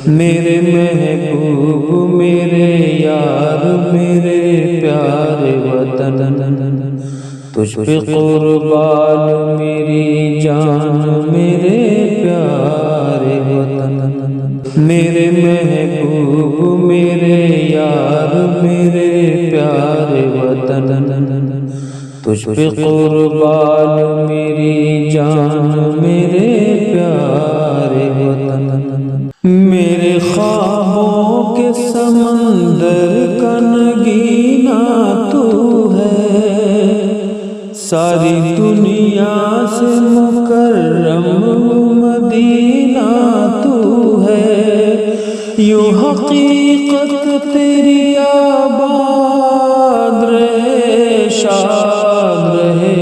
میرے محبوب میرے یار میرے پیارے وطن، تجھ پہ قربان میری جان میرے پیارے وطن۔ میرے محبوب میرے یار میرے پیارے وطن، تجھ پہ قربان میری جان میرے پیارے وطن۔ میرے خوابوں کے سمندر کا نگینا تو ہے، ساری دنیا سے مکرم مدینہ تو ہے، یوں حقیقت تیری آباد رہے شاد رہے،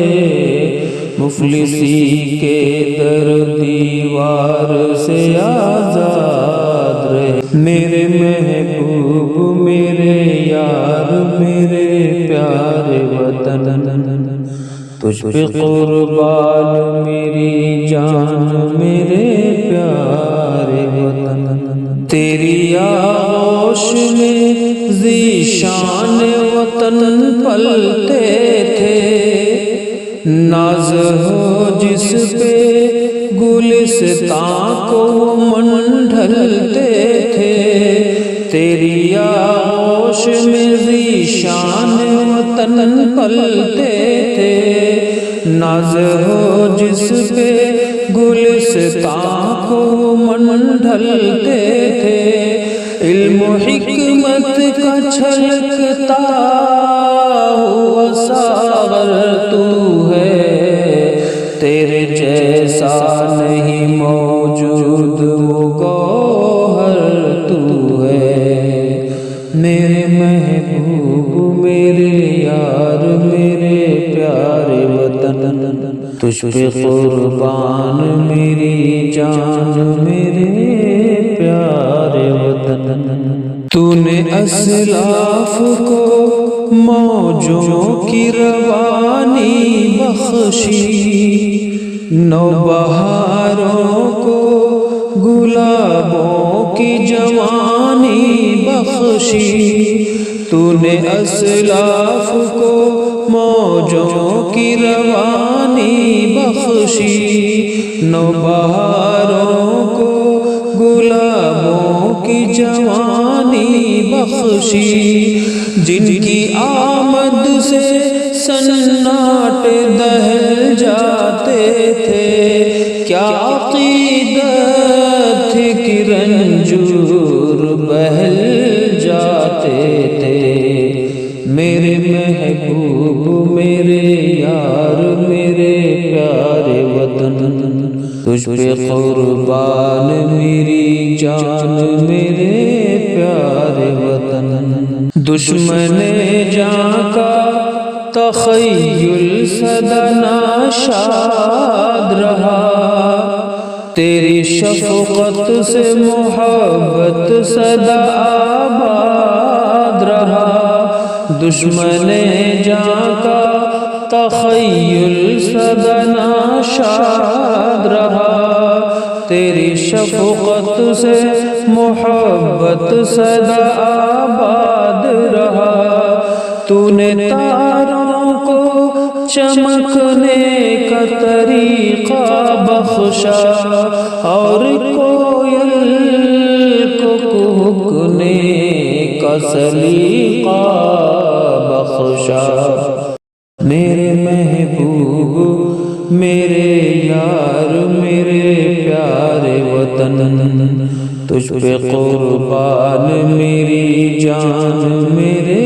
مفلسی کے در دیوار سے آزاد رہے۔ میرے محبوب میرے یار میرے پیارے وطن، تجھ پہ قربان میری جان میرے پیارے وطن۔ تیری آغوش میں ذیشان وطن پلتے تھے، ناز ہو جس پہ گلستاں کو منڈھلتے تھے۔ تیری آغوش میں ذیشان وطن پلتے تھے، ناز ہو جس پہ گلستاں کو منڈھلتے تھے۔ علم و حکمت کا چھلکتا ہوا ساغر تو ہے، تیرے جیسا نہیں موجود وہ گوہر تو ہے۔ میرے محبوب میرے یار میرے پیارے وطن، تجھ پہ قربان میری جان میرے پیارے وطن۔ تو نے اسلاف کو موجوں کی روانی بخشی، نوبہاروں کو گلابوں کی جوانی بخشی۔ تو نے اسلاف کو موجوں کی روانی بخشی، نوبہاروں کو گلابوں کی جوانی بخشی۔ جن کی آمد سے سناٹے دہل جاتے تھے، کیا عقیدت تھی کہ رنجور بہل جاتے تھے۔ میرے محبوب میرے یار میرے پیارے وطن، تجھ پہ قربان میری جان میرے پیارے وطن۔ دشمن جاں کا تخیل سدا ناشاد رہا، تیری شفقت سے محبت سدا آباد رہا۔ دشمن جاں کا تخیل سدا ناشاد رہا، تیری شفقت سے محبت سدا آباد رہا۔ تو نے تاروں کو چمکنے کا طریقہ بخشا، اور کوئل کو کہکنے کا سلیقہ بخشا۔ میرے محبوب میرے یار میرے پیارے وطن، تجھ پہ قربان میری جان میرے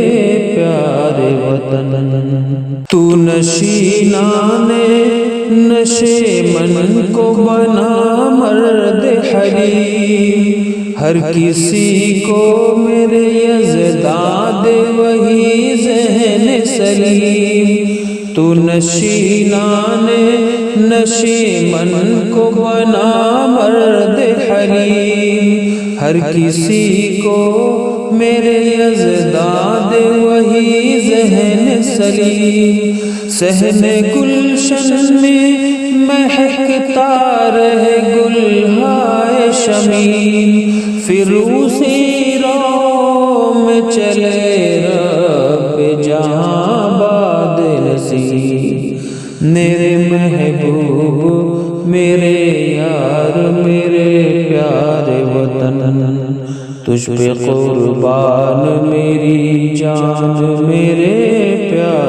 پیارے وطن۔ تو نشینان نشے من کو بنا مرد حریم، ہر کسی کو میرے یزداد وہی ذہن سلیم۔ تو نشینان نشیمن کو بنا مرد حریم، ہر کسی کو میرے یزداد وہی ذہن سلیم۔ صحن گلشن میں مہکتا رہے گلہائے شمیم، پھر اسی راہ میں چلے رب جہاں باد نصیب میرے محبوب میرے یار میرے پیارے وطن تجھ پہ قربان میری جان میرے پیارے